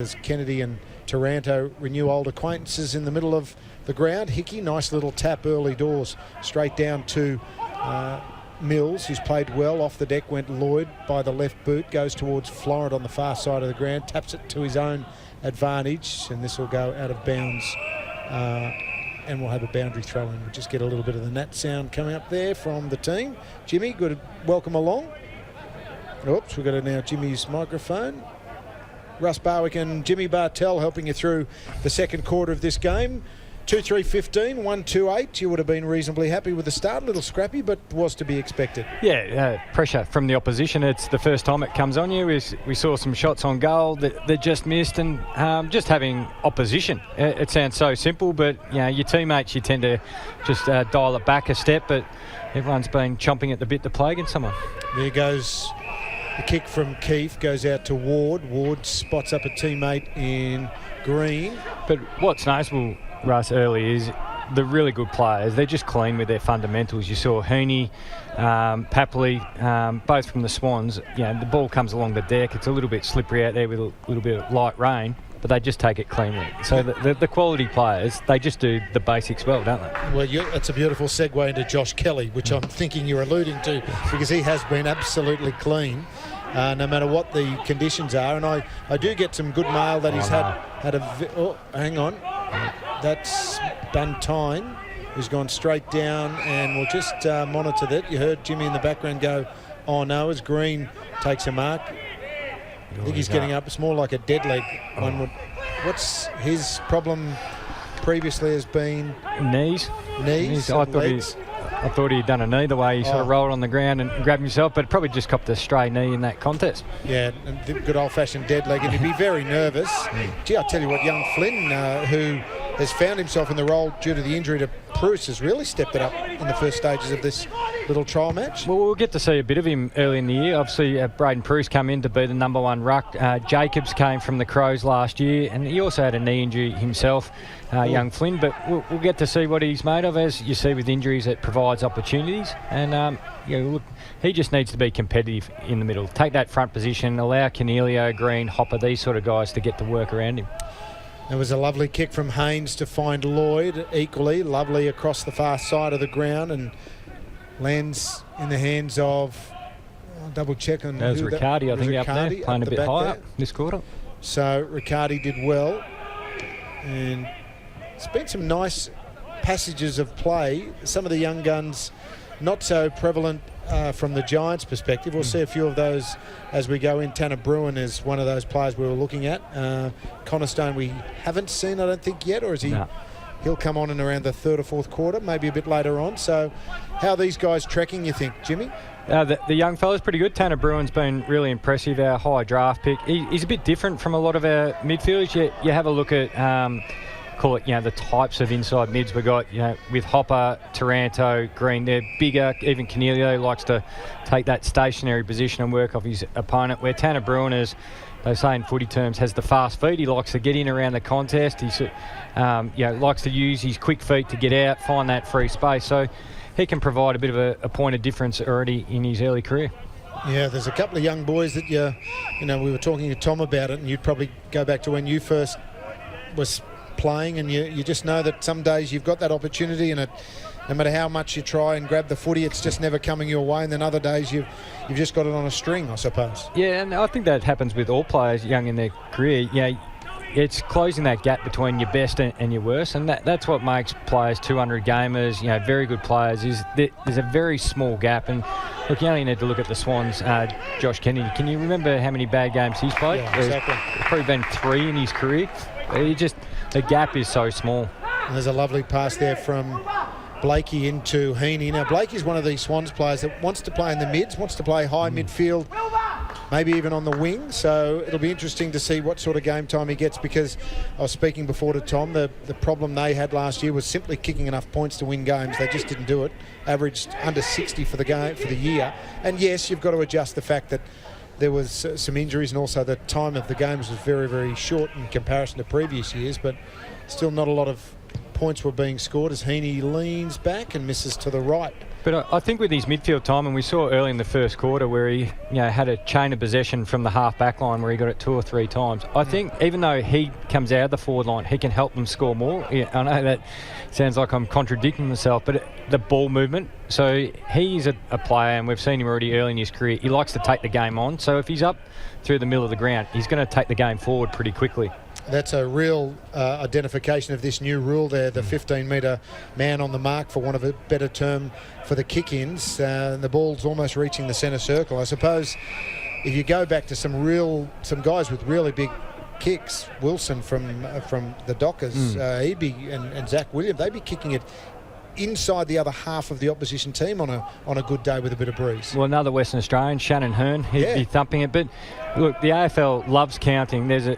As Kennedy and Taranto renew old acquaintances in the middle of the ground. Hickey, nice little tap early doors, straight down to Mills, who's played well. Off the deck went Lloyd by the left boot, goes towards Florent on the far side of the ground, taps it to his own advantage, and this will go out of bounds and we'll have a boundary throw in. We'll just get a little bit of the nat sound coming up there from the team. Jimmy, good, welcome along. Oops, we've got to now Jimmy's microphone. Russ Barwick and Jimmy Bartell helping you through the second quarter of this game. 2-3-15, 1-2-8. You would have been reasonably happy with the start. A little scrappy, but was to be expected. Yeah, pressure from the opposition. It's the first time it comes on you. We saw some shots on goal that just missed, and just having opposition. It sounds so simple, but you know, your teammates, you tend to just dial it back a step, but everyone's been chomping at the bit to play against someone. There goes the kick from Keefe, goes out to Ward. Ward spots up a teammate in green. But what's noticeable, Russ, early is the really good players. They're just clean with their fundamentals. You saw Heaney, Papley, both from the Swans. You know, the ball comes along the deck. It's a little bit slippery out there with a little bit of light rain, but they just take it cleanly. So the quality players, they just do the basics well, don't they? Well, it's a beautiful segue into Josh Kelly, which I'm thinking you're alluding to, because he has been absolutely clean, no matter what the conditions are. And I do get some good mail that he's had a... Oh, hang on. That's Buntine, who's gone straight down, and we'll just monitor that. You heard Jimmy in the background go, oh no, as Green takes a mark. I think he's getting up. It's more like a dead leg. What's his problem previously has been? Knees. I thought he'd done a knee the way he sort of rolled on the ground and grabbed himself, but probably just copped a stray knee in that contest. Yeah, and the good old-fashioned dead leg, and he'd be very nervous. Gee, I'll tell you what, young Flynn, who has found himself in the role due to the injury to Bruce, has really stepped it up in the first stages of this little trial match. Well, we'll get to see a bit of him early in the year. Obviously, Braden Bruce come in to be the number one ruck. Jacobs came from the Crows last year, and he also had a knee injury himself, young Flynn. But we'll get to see what he's made of. As you see with injuries, it provides opportunities. And, look, he just needs to be competitive in the middle. Take that front position, allow Cornelio, Green, Hopper, these sort of guys to get to work around him. There was a lovely kick from Haynes to find Lloyd, equally lovely across the far side of the ground, and lands in the hands of, I'll double check on that was Riccardi, I think, up there, playing a bit higher this quarter. So Riccardi did well, and it's been some nice passages of play. Some of the young guns not so prevalent from the Giants' perspective. We'll see a few of those as we go in. Tanner Bruin is one of those players we were looking at. Connor Stone we haven't seen, I don't think, yet, or is he? No. He'll come on in around the third or fourth quarter, maybe a bit later on. So how are these guys tracking, you think, Jimmy? The young fella's pretty good. Tanner Bruin's been really impressive, our high draft pick. He's a bit different from a lot of our midfielders. You have a look at... call it, the types of inside mids we got, with Hopper, Taranto, Green. They're bigger. Even Cornelio likes to take that stationary position and work off his opponent, where Tanner Bruin is, they say in footy terms, has the fast feet. He likes to get in around the contest. He likes to use his quick feet to get out, find that free space. So he can provide a bit of a point of difference already in his early career. Yeah, there's a couple of young boys that we were talking to Tom about it, and you'd probably go back to when you first was playing, and you just know that some days you've got that opportunity, and no matter how much you try and grab the footy, it's just never coming your way, and then other days you've just got it on a string, I suppose. Yeah, and I think that happens with all players young in their career. It's closing that gap between your best and your worst, and that's what makes players 200 gamers, very good players, is there's a very small gap. And look, you only need to look at the Swans. Josh Kennedy, can you remember how many bad games he's played? Yeah, exactly. There's probably been 3 in his career. The gap is so small. And there's a lovely pass there from Blakey into Heaney. Now, Blakey's one of these Swans players that wants to play in the mids, wants to play high midfield, maybe even on the wing. So it'll be interesting to see what sort of game time he gets, because I was speaking before to Tom, the problem they had last year was simply kicking enough points to win games. They just didn't do it. Averaged under 60 for the year. And yes, you've got to adjust the fact that there was some injuries, and also the time of the games was very, very short in comparison to previous years, but still not a lot of points were being scored as Heaney leans back and misses to the right. But I think with his midfield time, and we saw early in the first quarter where he had a chain of possession from the half-back line where he got it 2 or 3 times. I think even though he comes out of the forward line, he can help them score more. Yeah, I know that sounds like I'm contradicting myself, but the ball movement. So he's a player, and we've seen him already early in his career. He likes to take the game on. So if he's up through the middle of the ground, he's going to take the game forward pretty quickly. That's a real identification of this new rule there, the 15-metre man on the mark, for want of a better term, for the kick-ins. The ball's almost reaching the centre circle. I suppose if you go back to some guys with really big kicks, Wilson from the Dockers, he'd be, and Zach Williams, they'd be kicking it inside the other half of the opposition team on a good day with a bit of breeze. Well, another Western Australian, Shannon Hearn, he'd be thumping it. But look, the AFL loves counting. There's they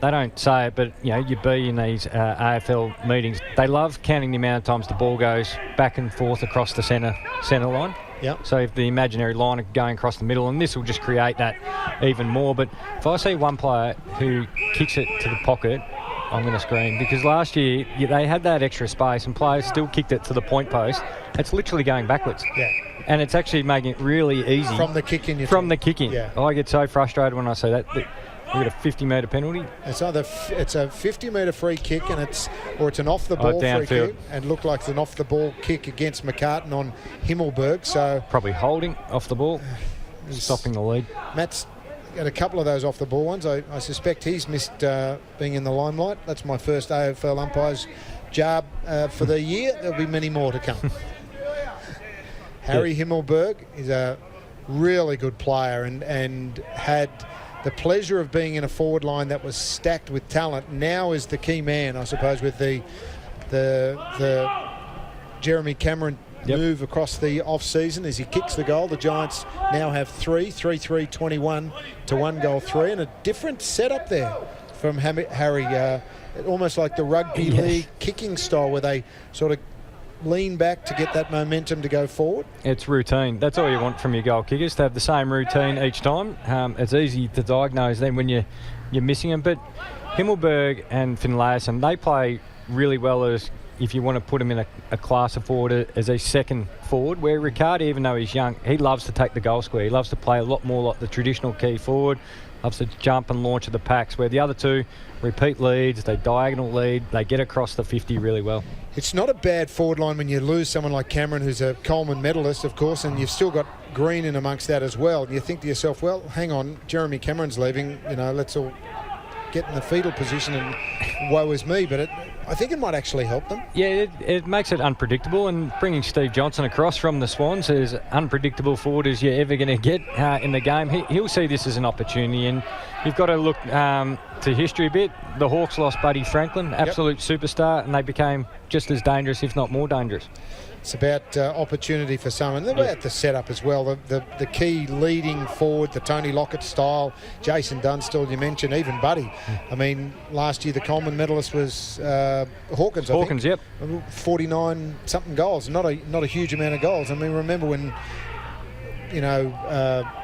don't say it, but you be in these AFL meetings. They love counting the amount of times the ball goes back and forth across the centre line. Yep. So if the imaginary line are going across the middle, and this will just create that even more. But if I see one player who kicks it to the pocket, I'm going to scream, because last year they had that extra space and players still kicked it to the point post. It's literally going backwards. Yeah. And it's actually making it really easy. From the kick-in. The kick-in. Yeah. I get so frustrated when I see that. We get a 50-metre penalty. It's a 50-metre free kick, and it's an off-the-ball free kick, and looked like it's an off-the-ball kick against McCartan on Himmelberg. So probably holding off the ball, stopping the lead. Matt's got a couple of those off-the-ball ones. I suspect he's missed being in the limelight. That's my first AFL umpire's job for the year. There'll be many more to come. Harry Himmelberg is a really good player and had the pleasure of being in a forward line that was stacked with talent. Now is the key man, I suppose, with the Jeremy Cameron move across the off-season as he kicks the goal. The Giants now have 3-3-21 to 1 goal 3, and a different setup there from Harry, almost like the rugby league kicking style where they sort of lean back to get that momentum to go forward. It's routine. That's all you want from your goal kickers, to have the same routine each time. It's easy to diagnose then when you're missing them. But Himmelberg and Finlayson, they play really well as if you want to put him in a class of forward as a second forward, where Riccardi, even though he's young, he loves to take the goal square. He loves to play a lot more like the traditional key forward, loves to jump and launch at the packs, where the other two repeat leads, they diagonal lead, they get across the 50 really well. It's not a bad forward line when you lose someone like Cameron, who's a Coleman medalist, of course, and you've still got Green in amongst that as well. And you think to yourself, well, hang on, Jeremy Cameron's leaving, let's all get in the fetal position and woe is me. But I think it might actually help them. Yeah, it makes it unpredictable, and bringing Steve Johnson across from the Swans, as unpredictable forward as you're ever going to get in the game, he'll see this as an opportunity. And you've got to look to history a bit. The Hawks lost Buddy Franklin, absolute superstar, and they became just as dangerous, if not more dangerous. It's about opportunity for some, and about the setup as well. The key leading forward, the Tony Lockett style, Jason Dunstall, you mentioned, even Buddy. I mean, last year the Coleman medalist was Hawkins. Hawkins, I think. 49-something goals, not a huge amount of goals. I mean, remember when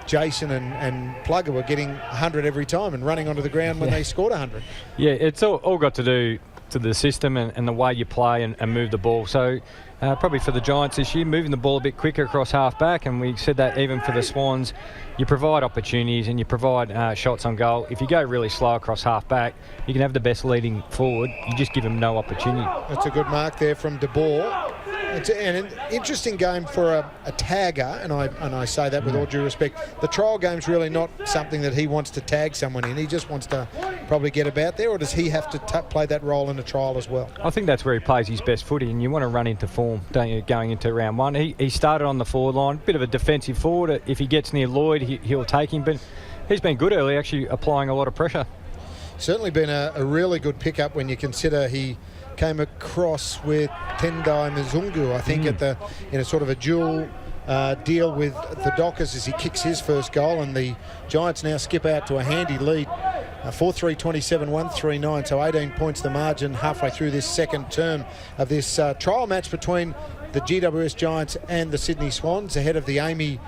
Jason and Plugger were getting 100 every time and running onto the ground when they scored 100. Yeah, it's all got to do to the system and the way you play and move the ball. So probably for the Giants this year, moving the ball a bit quicker across half-back, and we said that even for the Swans, you provide opportunities and you provide shots on goal. If you go really slow across half-back, you can have the best leading forward. You just give him no opportunity. That's a good mark there from De Boer. It's an interesting game for a tagger, and I say that with all due respect. The trial game's really not something that he wants to tag someone in. He just wants to probably get about there, or does he have to play that role in a trial as well? I think that's where he plays his best footy, and you want to run into form, don't you, going into round one. He started on the forward line, bit of a defensive forward. If he gets near Lloyd, he'll take him, but he's been good early, actually applying a lot of pressure. Certainly been a really good pickup when you consider he came across with Tendai Mzungu, I think, in a sort of a dual deal with the Dockers as he kicks his first goal, and the Giants now skip out to a handy lead, 4-3, 27-1, 3-9, so 18 points the margin halfway through this second term of this trial match between the GWS Giants and the Sydney Swans, ahead of the Amy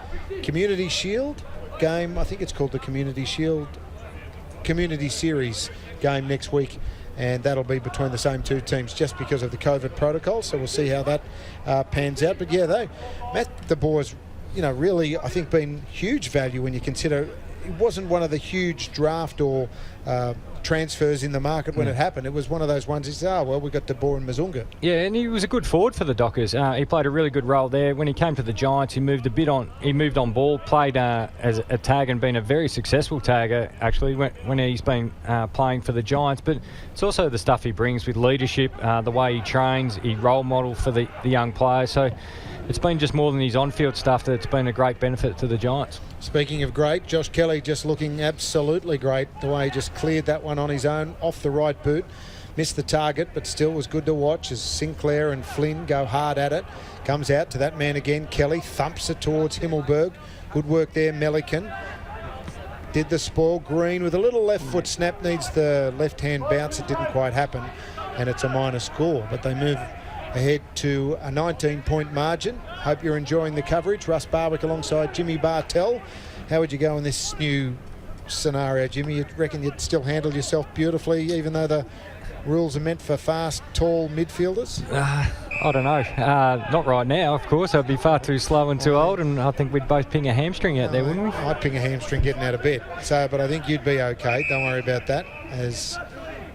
Community Shield game. I think it's called the Community Shield Community Series game next week and that'll be between the same two teams just because of the COVID protocol. So we'll see how that pans out. But yeah, the boys, really, I think, been huge value when you consider it wasn't one of the huge draft or transfers in the market when it happened. It was one of those ones. He said, we got De Boer and Mazunga. Yeah, and he was a good forward for the Dockers. He played a really good role there. When he came to the Giants, he moved on ball, played as a tag and been a very successful tagger, actually, when he's been playing for the Giants. But it's also the stuff he brings with leadership, the way he trains, he role model for the young players. So it's been just more than his on-field stuff that's been a great benefit to the Giants. Speaking of great, Josh Kelly just looking absolutely great. The way he just cleared that one on his own, off the right boot. Missed the target, but still was good to watch as Sinclair and Flynn go hard at it. Comes out to that man again. Kelly thumps it towards Himmelberg. Good work there, Melican. Did the spoil. Green with a little left foot snap. Needs the left-hand bounce. It didn't quite happen, and it's a minor score. But they move ahead to a 19-point margin. Hope you're enjoying the coverage. Russ Barwick alongside Jimmy Bartell. How would you go in this new scenario, Jimmy? You reckon you'd still handle yourself beautifully, even though the rules are meant for fast, tall midfielders? I don't know. Not right now, of course. I'd be far too slow and too old, and I think we'd both ping a hamstring out there, wouldn't we? I'd ping a hamstring getting out of bed. But I think you'd be okay. Don't worry about that. As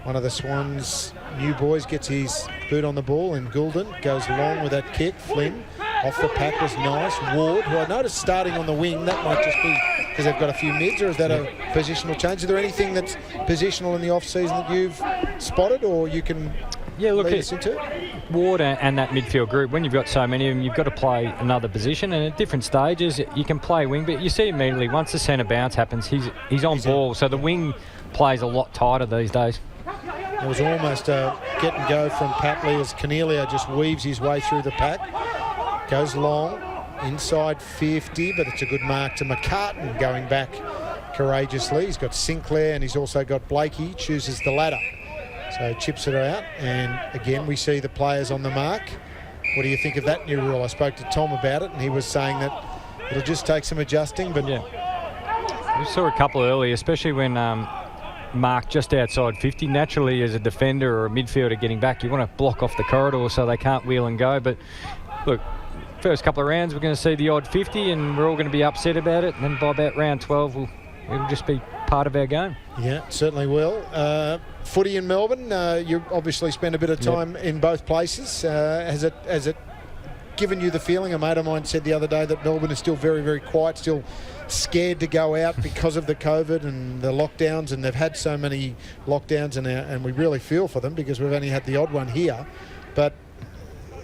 one of the Swans new boys gets his boot on the ball, and Goulden goes long with that kick. Flynn off the pack was nice. Ward, who I noticed starting on the wing, that might just be because they've got a few mids, or is that a positional change? Is there anything that's positional in the off-season that you've spotted, or you can lead us into? Ward and that midfield group, when you've got so many of them, you've got to play another position, and at different stages you can play wing, but you see immediately once the centre bounce happens, he's on ball, so the wing plays a lot tighter these days. It was almost a get and go from Papley as Cornelio just weaves his way through the pack. Goes long, inside 50, but it's a good mark to McCartan going back courageously. He's got Sinclair and he's also got Blakey, chooses the ladder. So chips it out, and again we see the players on the mark. What do you think of that new rule? I spoke to Tom about it and he was saying that it'll just take some adjusting, but... Yeah. We saw a couple early, especially when... mark just outside 50. Naturally, as a defender or a midfielder getting back, you want to block off the corridor so they can't wheel and go. But look, first couple of rounds we're going to see the odd 50 and we're all going to be upset about it, and then by about round 12 it'll just be part of our game. Yeah, certainly will. Footy in Melbourne, you obviously spend a bit of time in both places. Has it given you the feeling? A mate of mine said the other day that Melbourne is still very, very quiet, still scared to go out because of the COVID and the lockdowns, and they've had so many lockdowns, and we really feel for them because we've only had the odd one here. But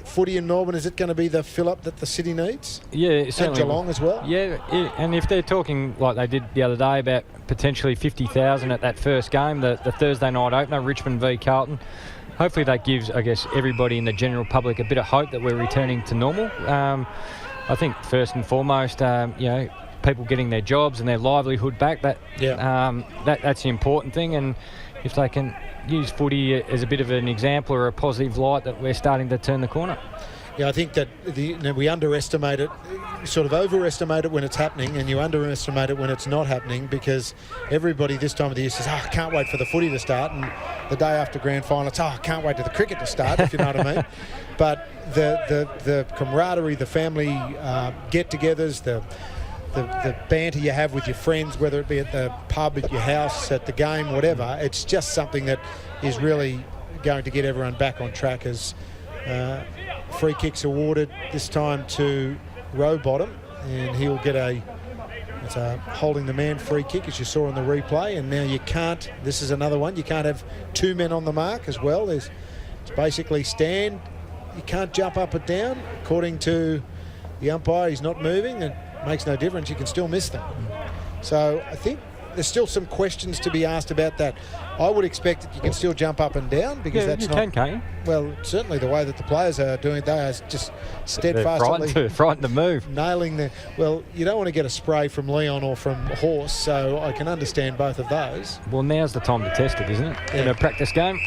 footy in Melbourne, is it going to be the fill-up that the city needs? Yeah, certainly. And Geelong as well? Yeah, and if they're talking like they did the other day about potentially 50,000 at that first game, the Thursday night opener, Richmond v Carlton, hopefully that gives, I guess, everybody in the general public a bit of hope that we're returning to normal. I think first and foremost, people getting their jobs and their livelihood back, that's the important thing. And if they can use footy as a bit of an example or a positive light, that we're starting to turn the corner. Yeah, I think that we underestimate it, sort of overestimate it when it's happening, and you underestimate it when it's not happening, because everybody this time of the year says, I can't wait for the footy to start, and the day after grand final, it's, I can't wait for the cricket to start, if you know what I mean. But the camaraderie, the family get-togethers, the banter you have with your friends, whether it be at the pub, at your house, at the game, whatever, it's just something that is really going to get everyone back on track. As free kicks awarded this time to Rowbottom, and he'll get it's a holding the man free kick, as you saw in the replay. And now you can't, this is another one, you can't have two men on the mark as well. It's basically stand, you can't jump up or down. According to the umpire, he's not moving, and makes no difference, you can still miss them. So I think there's still some questions to be asked about that. I would expect that you can still jump up and down, because that's not... can't you? Well, certainly the way that the players are doing it, they are just steadfastly frightened to move. Nailing the... Well, you don't want to get a spray from Leon or from Horse, so I can understand both of those. Well, now's the time to test it, isn't it? Yeah. In a practice game.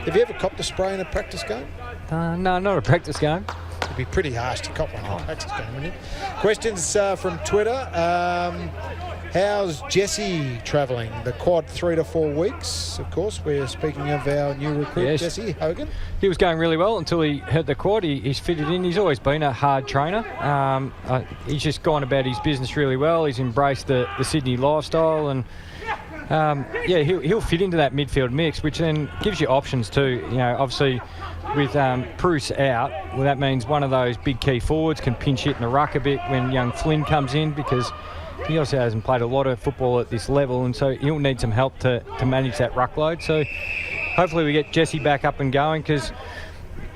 Have you ever copped a spray in a practice game? No, not a practice game. It'd be pretty harsh to cop one in a practice game, wouldn't it? Questions from Twitter. How's Jesse travelling? The quad 3 to 4 weeks. Of course, we're speaking of our new recruit, Yes. Jesse Hogan. He was going really well until he hurt the quad. He's fitted in. He's always been a hard trainer. He's just gone about his business really well. He's embraced the Sydney lifestyle, and he'll fit into that midfield mix, which then gives you options too. Obviously with Bruce out, well, that means one of those big key forwards can pinch hit in the ruck a bit when young Flynn comes in, because he also hasn't played a lot of football at this level, and so he'll need some help to manage that ruck load. So hopefully we get Jesse back up and going, because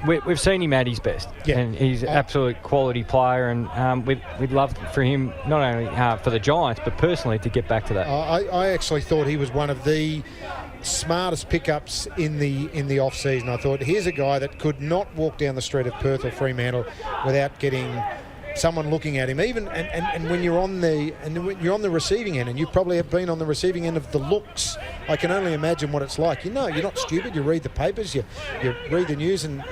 we've seen him at his best, and he's an absolute quality player, and we'd love for him, not only for the Giants, but personally to get back to that. I actually thought he was one of the smartest pickups in the off season. I thought, here's a guy that could not walk down the street of Perth or Fremantle without getting someone looking at him, even and when you're on the receiving end, and you probably have been on the receiving end of the looks, I can only imagine what it's like. You're not stupid. You read the papers, you read the news, and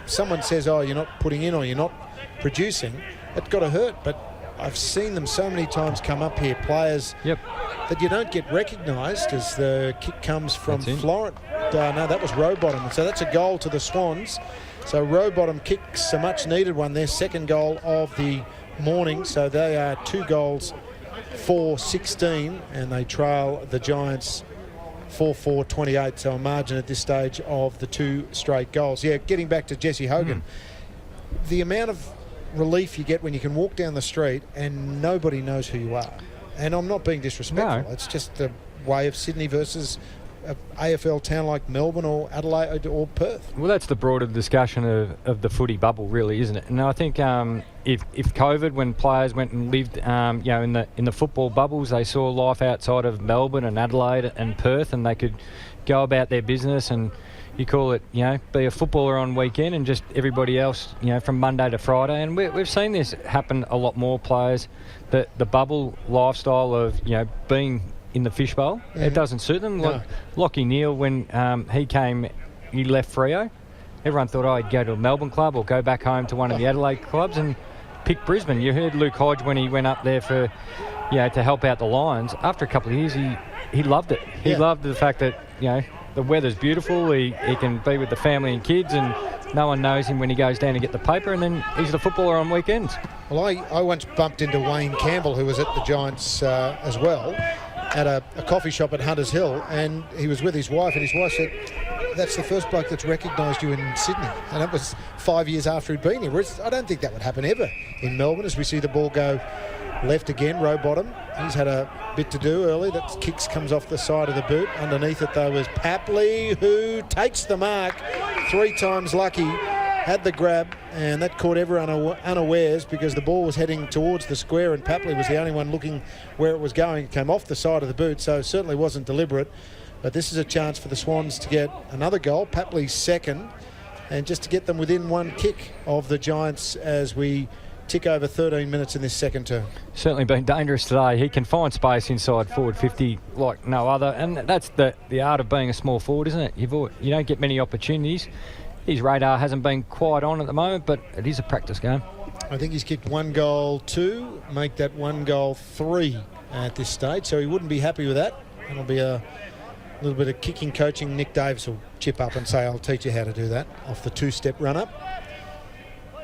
someone says, oh, you're not putting in or you're not producing, it's got to hurt. But I've seen them so many times come up here, players that you don't get recognised as the kick comes from Florent. No, that was Rowbottom. So that's a goal to the Swans. So Rowbottom kicks a much-needed one, their second goal of the morning. So they are 2 goals for 16, and they trail the Giants 4-4-28. So a margin at this stage of the 2 straight goals. Yeah, getting back to Jesse Hogan, the amount of relief you get when you can walk down the street and nobody knows who you are. And I'm not being disrespectful. No. It's just the way of Sydney versus an AFL town like Melbourne or Adelaide or Perth. Well, that's the broader discussion of the footy bubble, really, isn't it? And I think if COVID, when players went and lived, in the football bubbles, they saw life outside of Melbourne and Adelaide and Perth, and they could go about their business, and you call it, be a footballer on weekend, and just everybody else, from Monday to Friday. And we've seen this happen a lot more, players, the bubble lifestyle of, being in the fishbowl. It doesn't suit them. No. Lachie Neale, when he left Freo, everyone thought, he'd go to a Melbourne club or go back home to one of the Adelaide clubs and pick Brisbane. You heard Luke Hodge when he went up there for, to help out the Lions. After a couple of years, he loved it. He loved the fact that, the weather's beautiful. He can be with the family and kids, and no one knows him when he goes down to get the paper, and then he's the footballer on weekends. Well, I once bumped into Wayne Campbell, who was at the Giants as well, at a coffee shop at Hunters Hill, and he was with his wife, and his wife said, that's the first bloke that's recognised you in Sydney. And that was 5 years after he'd been here. Whereas I don't think that would happen ever in Melbourne, as we see the ball go left again. Rowbottom, he's had a bit to do early. That kicks comes off the side of the boot. Underneath it, though, was Papley, who takes the mark. 3 times lucky, had the grab, and that caught everyone unawares, because the ball was heading towards the square, and Papley was the only one looking where it was going. It came off the side of the boot, so it certainly wasn't deliberate. But this is a chance for the Swans to get another goal, Papley's second, and just to get them within 1 kick of the Giants as we tick over 13 minutes in this second term. Certainly been dangerous today. He can find space inside forward 50 like no other, and that's the art of being a small forward, isn't it? You don't get many opportunities. His radar hasn't been quite on at the moment, but it is a practice game. I think he's kicked 1 goal 2, make that 1 goal 3 at this stage, so he wouldn't be happy with that. It'll be a little bit of kicking coaching. Nick Davis will chip up and say, I'll teach you how to do that off the 2-step run-up.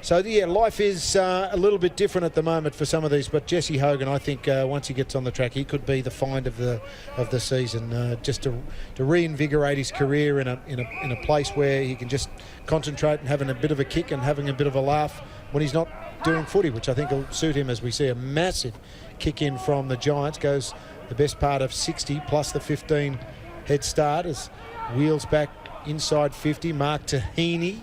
So, life is a little bit different at the moment for some of these, but Jesse Hogan, I think once he gets on the track, he could be the find of the season, just to reinvigorate his career in a place where he can just concentrate and having a bit of a kick and having a bit of a laugh when he's not doing footy, which I think will suit him, as we see a massive kick in from the Giants. Goes the best part of 60 plus the 15 head start as wheels back inside 50. Mark Tahini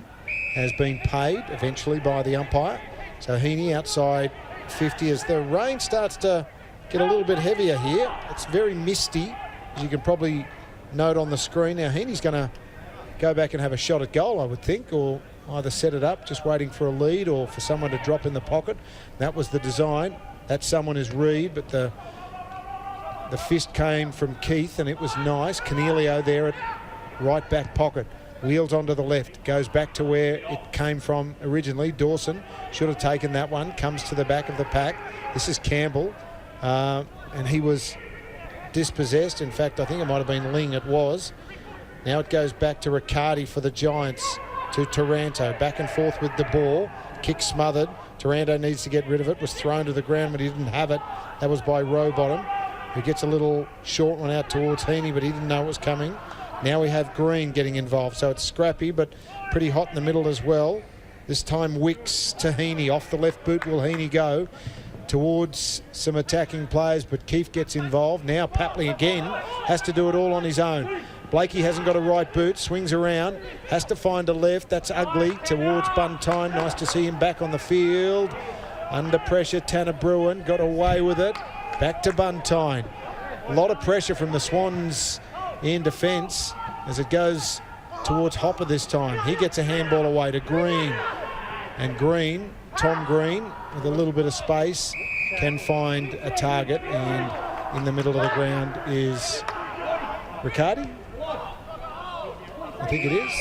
has been paid eventually by the umpire. So Heaney outside 50 as the rain starts to get a little bit heavier here. It's very misty, as you can probably note on the screen. Now Heaney's going to go back and have a shot at goal, I would think, or either set it up, just waiting for a lead, or for someone to drop in the pocket. That was the design. That someone is Reed, but the fist came from Keith, and it was nice. Cornelio there at right back pocket. Wheels onto the left, goes back to where it came from originally. Dawson should have taken that one, comes to the back of the pack. This is Campbell, and and he was dispossessed. In fact, I think it might have been Ling. It was. Now it goes back to Riccardi for the Giants, to Taranto. Back and forth with the ball. Kick smothered. Taranto needs to get rid of it. Was thrown to the ground, but he didn't have it. That was by Rowbottom, who gets a little short one out towards Heaney, but he didn't know it was coming. Now we have Green getting involved. So it's scrappy, but pretty hot in the middle as well. This time Wicks to Heaney. Off the left boot will Heaney go towards some attacking players, but Keefe gets involved. Now Papley again has to do it all on his own. Blakey hasn't got a right boot, swings around, has to find a left. That's ugly towards Buntine. Nice to see him back on the field. Under pressure, Tanner Bruin got away with it. Back to Buntine. A lot of pressure from the Swans in defence as it goes towards Hopper this time. He gets a handball away to Green. And Green, Tom Green, with a little bit of space, can find a target. And in the middle of the ground is Riccardi. I think it is.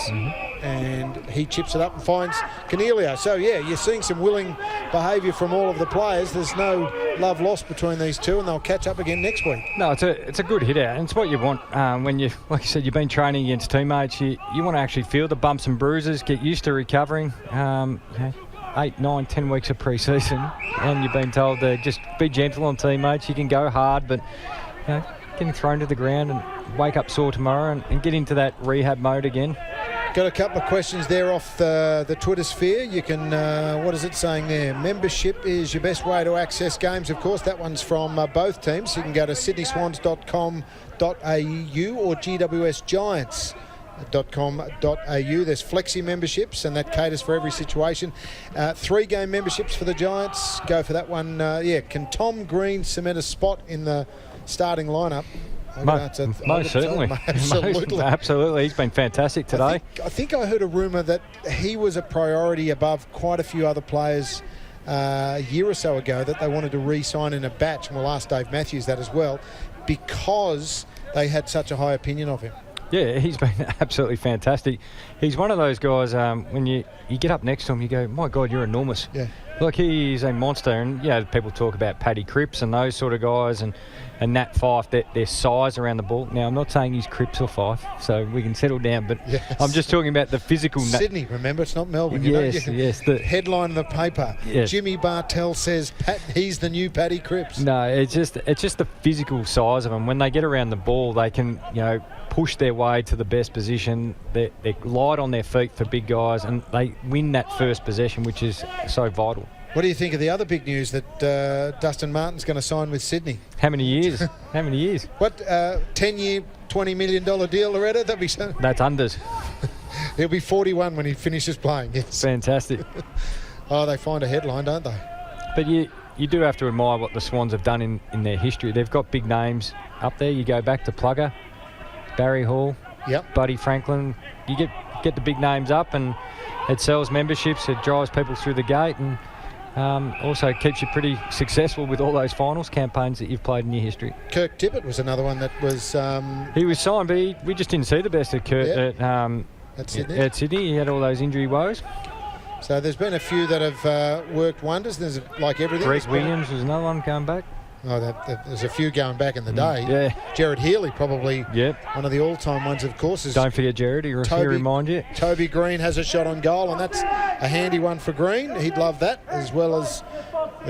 And he chips it up and finds Cornelio. So, yeah, you're seeing some willing behaviour from all of the players. There's no love lost between these two, and they'll catch up again next week. No, it's a good hit out, and it's what you want when you, like you said, you've been training against teammates. You want to actually feel the bumps and bruises, get used to recovering. 8, 9, 10 weeks of pre-season, and you've been told to just be gentle on teammates. You can go hard, but getting thrown to the ground and wake up sore tomorrow and get into that rehab mode again. Got a couple of questions there off the Twitter sphere. You can, what is it saying there? Membership is your best way to access games, of course. That one's from both teams. You can go to sydneyswans.com.au or gwsgiants.com.au. There's flexi memberships, and that caters for every situation. 3-game memberships for the Giants. Go for that one. Can Tom Green cement a spot in the starting lineup? Most certainly. Absolutely. He's been fantastic today. I think I heard a rumour that he was a priority above quite a few other players a year or so ago, that they wanted to re-sign in a batch, and we'll ask Dave Matthews that as well, because they had such a high opinion of him. Yeah, he's been absolutely fantastic. He's one of those guys, when you get up next to him, you go, my God, you're enormous. Yeah. Look, he's a monster, and people talk about Paddy Cripps and those sort of guys, and Nat Fyfe, their size around the ball. Now, I'm not saying he's Cripps or Fyfe, so we can settle down, but yes. I'm just talking about the physical. Sydney, remember, it's not Melbourne. Yes. The headline in the paper. Yes. Jimmy Bartell says he's the new Paddy Cripps. No, it's just the physical size of them. When they get around the ball, they can, push their way to the best position. They're light on their feet for big guys, and they win that first possession, which is so vital. What do you think of the other big news that Dustin Martin's going to sign with Sydney? How many years? What, 10-year, $20 million deal, Loretta? That'd be so. That's unders. He'll be 41 when he finishes playing. Yes. Fantastic. They find a headline, don't they? But you do have to admire what the Swans have done in their history. They've got big names up there. You go back to Plugger, Barry Hall, Buddy Franklin. You get the big names up, and it sells memberships. It drives people through the gate, and also keeps you pretty successful with all those finals campaigns that you've played in your history. Kirk Tippett was another one that was... he was signed, but we just didn't see the best of Kirk at Sydney. At Sydney. He had all those injury woes. So there's been a few that have worked wonders. There's like everything. Greg Williams was another one going back. Oh, there's a few going back in the day. Yeah. Jared Healy, probably one of the all-time ones, of course. Don't forget Jared, he remind you. Toby Green has a shot on goal, and that's a handy one for Green. He'd love that as well as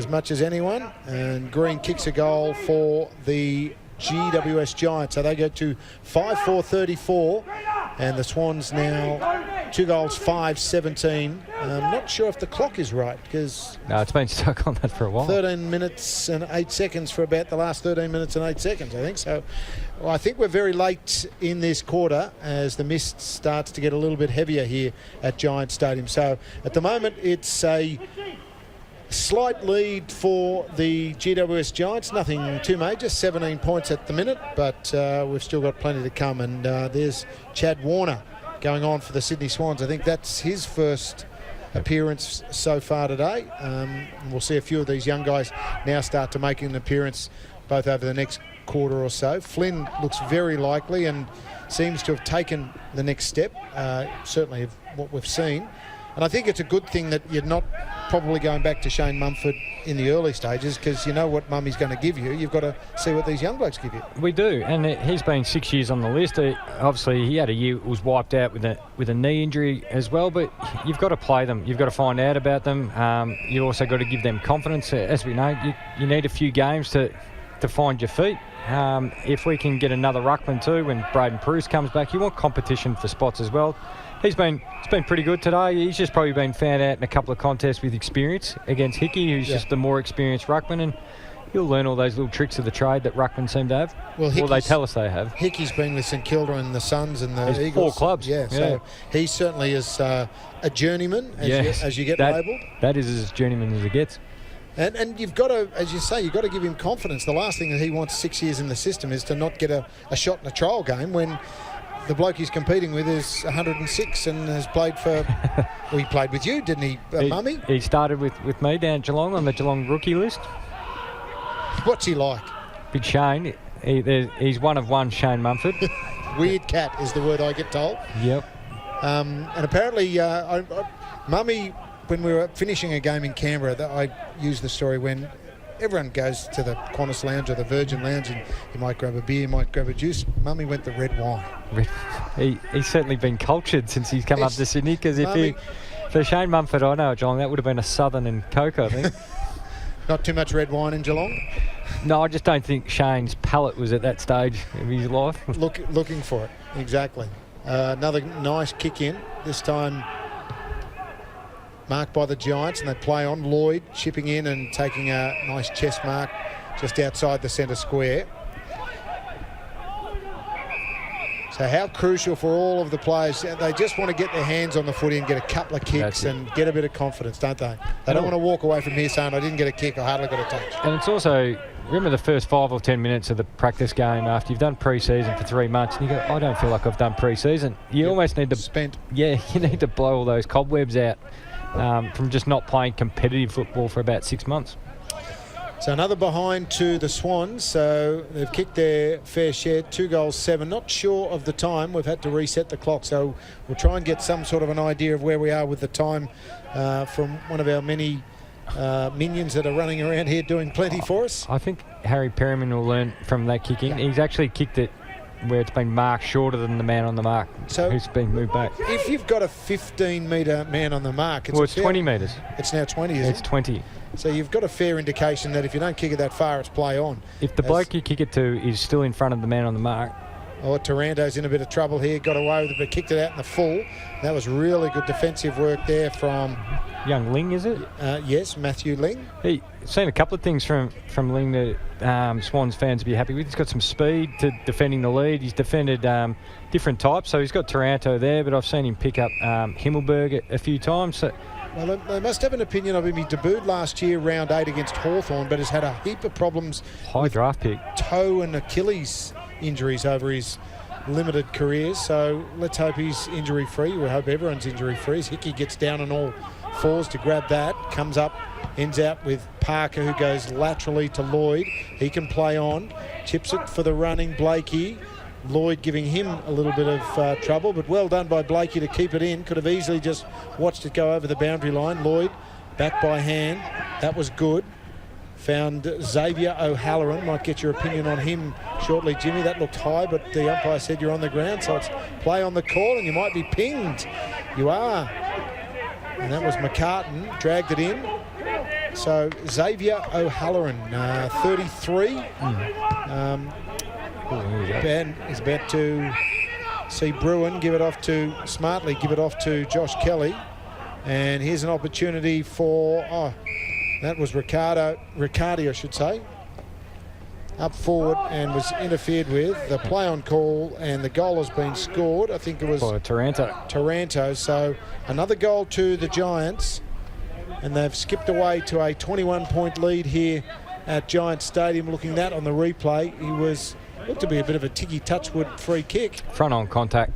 much as anyone. And Green kicks a goal for the GWS Giants. So they go to 5-4-34, and the Swans now 2 goals, 5-17. I'm not sure if the clock is right, because... No, it's been stuck on that for a while. 13 minutes and 8 seconds for about the last 13 minutes and 8 seconds, I think. So I think we're very late in this quarter as the mist starts to get a little bit heavier here at Giants Stadium. So at the moment, it's a slight lead for the GWS Giants. Nothing too major, 17 points at the minute, but we've still got plenty to come. And there's Chad Warner going on for the Sydney Swans. I think that's his first appearance so far today. We'll see a few of these young guys now start to make an appearance both over the next quarter or so. Flynn looks very likely and seems to have taken the next step, certainly of what we've seen. And I think it's a good thing that you're not probably going back to Shane Mumford in the early stages, because you know what Mummy's going to give you. You've got to see what these young blokes give you. We do, and he's been 6 years on the list. Obviously, he had a year was wiped out with a knee injury as well, but you've got to play them. You've got to find out about them. You also got to give them confidence. As we know, you need a few games to find your feet. If we can get another ruckman too, when Braden Bruce comes back, you want competition for spots as well. It's been pretty good today. He's just probably been found out in a couple of contests with experience against Hickey, who's just the more experienced ruckman, and he'll learn all those little tricks of the trade that ruckmen seem to have. Well, they tell us they have. Hickey's been with St Kilda and the Suns and the Eagles. 4 clubs. Yeah, so he certainly is a journeyman, as you get labelled. That is as journeyman as it gets. And you've got to, as you say, you've got to give him confidence. The last thing that he wants 6 years in the system is to not get a shot in a trial game when the bloke he's competing with is 106 and has played for... well, he played with you, didn't he, Mummy? He started with me down at Geelong on the Geelong rookie list. What's he like? Big Shane. He's one of one Shane Mumford. Weird cat is the word I get told. Yep. And apparently, Mummy, when we were finishing a game in Canberra, I used the story when everyone goes to the Qantas Lounge or the Virgin Lounge and you might grab a beer, you might grab a juice. Mummy went the red wine. He's certainly been cultured since he's come up to Sydney, because for Shane Mumford, I know at Geelong, that would have been a Southern and Coke, I think. Not too much red wine in Geelong? No, I just don't think Shane's palate was at that stage of his life. Looking for it, exactly. Another nice kick in, this time marked by the Giants, and they play on. Lloyd chipping in and taking a nice chest mark just outside the centre square. So how crucial for all of the players. They just want to get their hands on the footy and get a couple of kicks and get a bit of confidence, don't they? They don't want to walk away from here saying, I didn't get a kick, I hardly got a touch. And it's also, remember the first 5 or 10 minutes of the practice game after you've done pre-season for 3 months, and you go, I don't feel like I've done pre-season. You almost need to... Yeah, you need to blow all those cobwebs out from just not playing competitive football for about 6 months. So another behind to the Swans. So they've kicked their fair share, 2 goals, 7. Not sure of the time. We've had to reset the clock. So we'll try and get some sort of an idea of where we are with the time from one of our many minions that are running around here doing plenty for us. I think Harry Perryman will learn from that kicking. He's actually kicked it where it's been marked shorter than the man on the mark, who's been moved back. If you've got a 15-metre man on the mark... It's 20 metres. It's now 20, isn't it? It's 20. So you've got a fair indication that if you don't kick it that far, it's play on. If the bloke you kick it to is still in front of the man on the mark... Oh, Taranto's in a bit of trouble here. Got away with it, but kicked it out in the full. That was really good defensive work there from... Young Ling, is it? Yes, Matthew Ling. He's seen a couple of things from Ling that Swans fans will be happy with. He's got some speed to defending the lead. He's defended different types, so he's got Taranto there, but I've seen him pick up Himmelberg a few times. So. Well, they must have an opinion of him. He debuted last year, round 8 against Hawthorn, but has had a heap of problems. High draft pick. Toe and Achilles injuries over his limited career, so let's hope he's injury-free. We hope everyone's injury-free. Hickey gets down on all fours to grab that, comes up, ends out with Parker, who goes laterally to Lloyd. He can play on, chips it for the running Blakey. Lloyd giving him a little bit of trouble, but well done by Blakey to keep it in. Could have easily just watched it go over the boundary line. Lloyd back by hand. That was good. Found Xavier O'Halloran. Might get your opinion on him shortly, Jimmy. That looked high, but the umpire said you're on the ground, so it's play on the call and you might be pinged. You are. And that was McCartan, dragged it in. So Xavier O'Halloran, 33. Ben is about to see Bruin give it off to Smartley, give it off to Josh Kelly. And here's an opportunity for, that was Riccardi, I should say. Up forward and was interfered with. The play on call and the goal has been scored. I think it was Taranto. So another goal to the Giants. And they've skipped away to a 21-point lead here at Giants Stadium. Looking at that on the replay, he looked to be a bit of a Tiggy Touchwood free kick. Front on contact.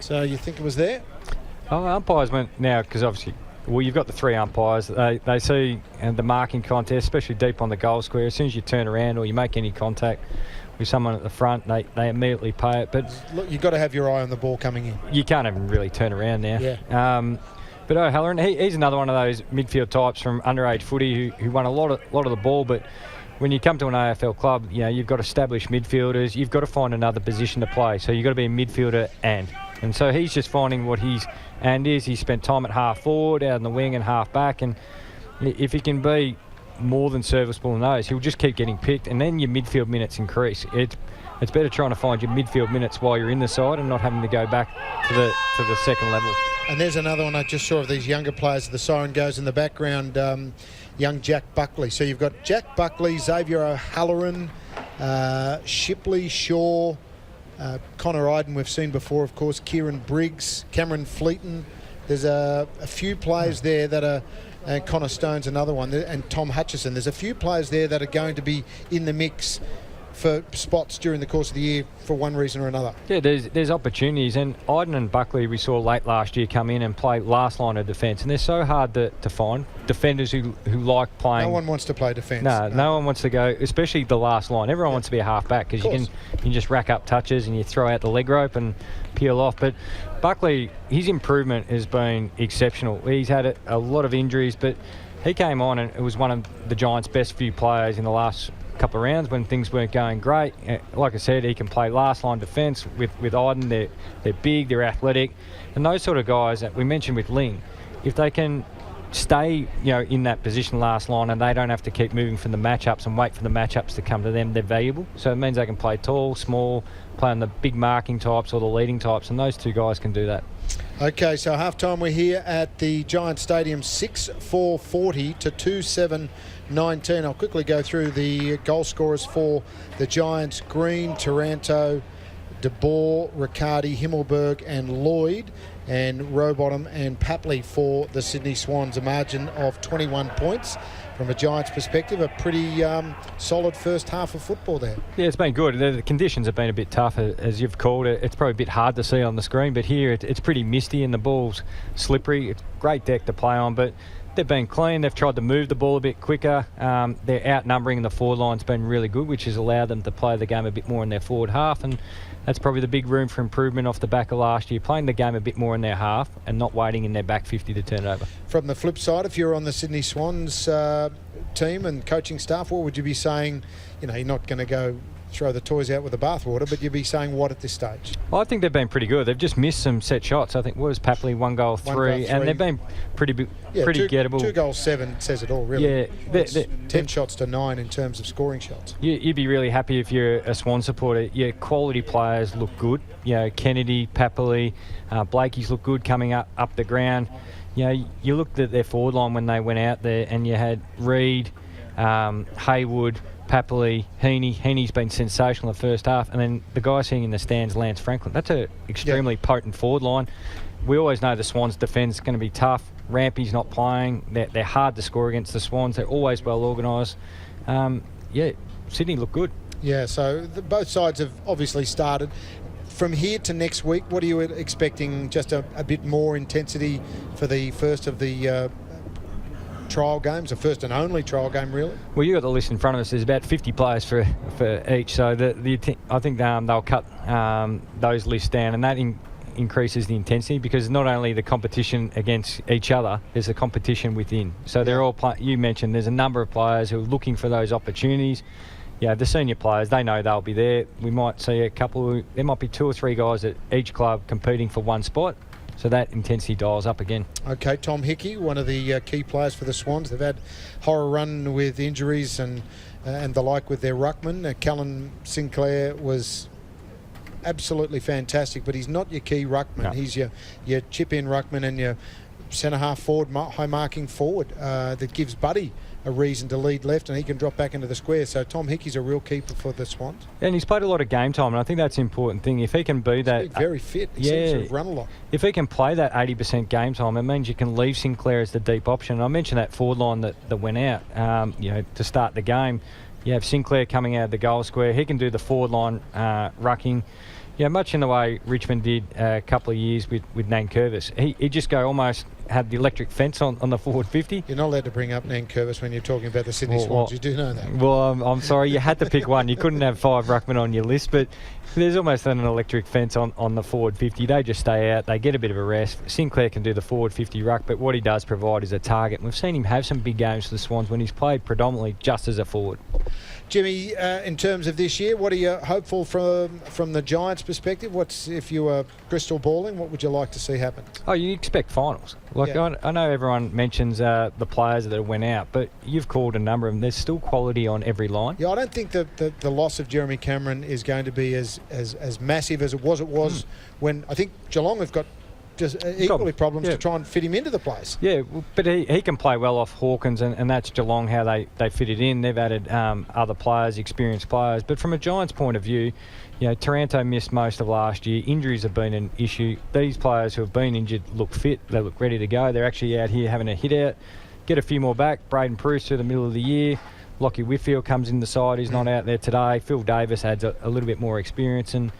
So you think it was there? Oh, umpires went now, because obviously... Well, you've got the 3 umpires. They see the marking contest, especially deep on the goal square. As soon as you turn around or you make any contact with someone at the front, they immediately pay it. But look, you've got to have your eye on the ball coming in. You can't even really turn around now. Yeah. But O'Halloran, he's another one of those midfield types from underage footy who won a lot of the ball. But when you come to an AFL club, you've got established midfielders. You've got to find another position to play. So you've got to be a midfielder and so he's just finding what he's and is. He spent time at half forward, out in the wing and half back. And if he can be more than serviceable in those, he'll just keep getting picked. And then your midfield minutes increase. It's better trying to find your midfield minutes while you're in the side and not having to go back to the second level. And there's another one I just saw of these younger players. The siren goes in the background, young Jack Buckley. So you've got Jack Buckley, Xavier O'Halloran, Shipley, Shaw, Connor Iden we've seen before, of course, Kieran Briggs, Cameron Fleeton. There's a few players there that are, and Connor Stone's another one, and Tom Hutchison. There's a few players there that are going to be in the mix for spots during the course of the year for one reason or another. Yeah, there's opportunities, and Iden and Buckley we saw late last year come in and play last line of defence, and they're so hard to find defenders who like playing. No one wants to play defence. No one wants to go, especially the last line. Everyone wants to be a half back because you can just rack up touches and you throw out the leg rope and peel off. But Buckley, his improvement has been exceptional. He's had a lot of injuries, but he came on and it was one of the Giants' best few players in the last couple of rounds when things weren't going great. Like I said, he can play last line defence with Iden. They're big, they're athletic, and those sort of guys that we mentioned with Ling, if they can stay in that position last line and they don't have to keep moving from the matchups and wait for the matchups to come to them, they're valuable. So it means they can play tall, small, play on the big marking types or the leading types, and those two guys can do that. Okay, so half-time we're here at the Giants Stadium, 6-4-40 to 2-7-19. I'll quickly go through the goal scorers for the Giants. Green, Taranto, De Boer, Riccardi, Himmelberg and Lloyd, and Rowbottom and Papley for the Sydney Swans. A margin of 21 points. From a Giants perspective, a pretty solid first half of football there. Yeah, it's been good. The conditions have been a bit tough, as you've called it. It's probably a bit hard to see on the screen, but here it's pretty misty and the ball's slippery. It's a great deck to play on, but they've been clean. They've tried to move the ball a bit quicker. They're outnumbering the forward line's been really good, which has allowed them to play the game a bit more in their forward half, and that's probably the big room for improvement off the back of last year, playing the game a bit more in their half and not waiting in their back 50 to turn it over. From the flip side, if you're on the Sydney Swans team and coaching staff, what would you be saying? You're not going to go throw the toys out with the bathwater, but you'd be saying what at this stage? Well, I think they've been pretty good. They've just missed some set shots. I think what was Papley, 1 goal 3, and they've been pretty gettable. 2 goals 7 says it all, really. Yeah, 10 shots to 9 in terms of scoring shots. You'd be really happy if you're a Swan supporter. Your quality players look good. Kennedy, Papley, Blakey's look good coming up the ground. You looked at their forward line when they went out there, and you had Reid, Haywood, Papley, Heaney. Heaney's been sensational in the first half, and then the guy sitting in the stands, Lance Franklin. That's an extremely potent forward line. We always know the Swans' defence is going to be tough. Rampy's not playing. They're hard to score against the Swans. They're always well organised. Sydney look good. Yeah, so both sides have obviously started. From here to next week, what are you expecting? Just a bit more intensity for the first of the trial games, the first and only trial game, really? Well, you got the list in front of us. There's about 50 players for each, so I think they'll cut those lists down, and that increases the intensity, because not only the competition against each other, there's a competition within. So they're all you mentioned there's a number of players who are looking for those opportunities. The senior players, they know they'll be there. We might see a couple. There might be 2 or 3 guys at each club competing for one spot. So that intensity dials up again. Okay, Tom Hickey, one of the key players for the Swans. They've had horror run with injuries and the like with their ruckman. Callan Sinclair was absolutely fantastic, but he's not your key ruckman. No. He's your chip-in ruckman and your centre-half forward, high-marking forward that gives Buddy a reason to lead left, and he can drop back into the square. So Tom Hickey's a real keeper for the Swans. And he's played a lot of game time, and I think that's an important thing. If he can be that... He's very fit. He seems to have run a lot. If he can play that 80% game time, it means you can leave Sinclair as the deep option. I mentioned that forward line that went out, to start the game. You have Sinclair coming out of the goal square. He can do the forward line rucking. Much in the way Richmond did a couple of years with Nankervis. He'd just go almost had the electric fence on the forward 50. You're not allowed to bring up Nankervis when you're talking about the Sydney Swans. You do know that. Well, I'm sorry, you had to pick one. You couldn't have 5 ruckmen on your list, but there's almost an electric fence on the forward 50. They just stay out. They get a bit of a rest. Sinclair can do the forward 50 ruck, but what he does provide is a target. And we've seen him have some big games for the Swans when he's played predominantly just as a forward. Jimmy, in terms of this year, what are you hopeful from the Giants' perspective? If you were crystal balling, what would you like to see happen? Oh, you expect finals. I know everyone mentions the players that went out, but you've called a number of them. There's still quality on every line. Yeah, I don't think that the loss of Jeremy Cameron is going to be as massive as it was when I think Geelong have got just equally problems to try and fit him into the place. Yeah, but he can play well off Hawkins, and that's Geelong, how they fit it in. They've added other players, experienced players. But from a Giants point of view, Taranto missed most of last year. Injuries have been an issue. These players who have been injured look fit. They look ready to go. They're actually out here having a hit out. Get a few more back. Braden Preuss through the middle of the year. Lockie Whitfield comes in the side. He's not out there today. Phil Davis adds a little bit more experience. And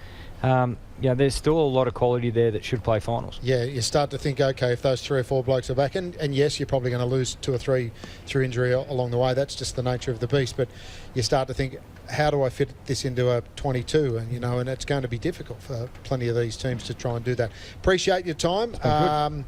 there's still a lot of quality there that should play finals. Yeah, you start to think, okay, if those 3 or 4 blokes are back, and yes, you're probably going to lose 2 or 3 through injury along the way. That's just the nature of the beast. But you start to think, how do I fit this into a 22? And it's going to be difficult for plenty of these teams to try and do that. Appreciate your time.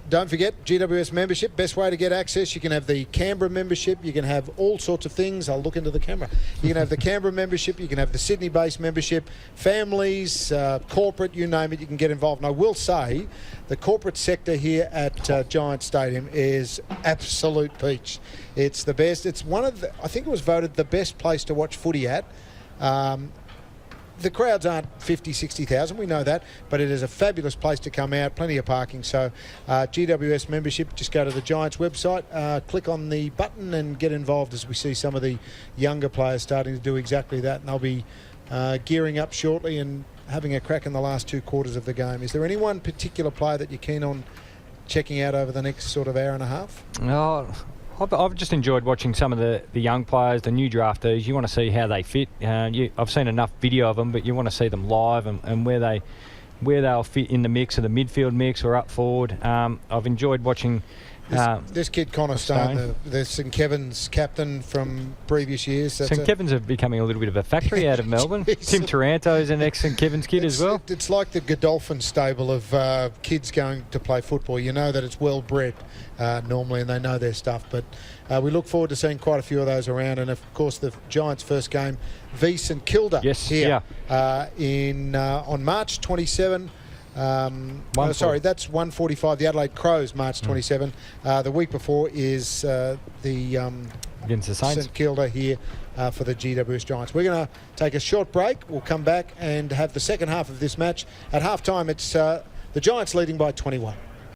Don't forget, GWS membership, best way to get access. You can have the Canberra membership. You can have all sorts of things. I'll look into the camera. You can have the Canberra membership. You can have the Sydney-based membership. Families, corporate, you name it, you can get involved. And I will say, the corporate sector here at Giants Stadium is absolute peach. It's the best. It's one of the, I think it was voted the best place to watch footy at. The crowds aren't 50, 60,000, we know that, but it is a fabulous place to come out, plenty of parking. So GWS membership, just go to the Giants website, click on the button and get involved as we see some of the younger players starting to do exactly that. And they'll be gearing up shortly and having a crack in the last 2 quarters of the game. Is there any one particular player that you're keen on checking out over the next sort of hour and a half? I've just enjoyed watching some of the young players, the new draftees. You want to see how they fit. I've seen enough video of them, but you want to see them live and where they'll fit in the mix, or the midfield mix, or up forward. I've enjoyed watching this kid Connor Stone, the St Kevin's captain from previous years. St Kevin's are becoming a little bit of a factory out of Melbourne. Tim Taranto is an ex-St Kevin's kid as well. It's like the Godolphin stable of kids going to play football. You know that it's well bred normally, and they know their stuff. But we look forward to seeing quite a few of those around. And of course, the Giants' first game v St Kilda here on March 27. That's 1:45. The Adelaide Crows, March 27. The week before is against the Saints. St Kilda here for the GWS Giants. We're going to take a short break. We'll come back and have the second half of this match. At half time, it's the Giants leading by 21.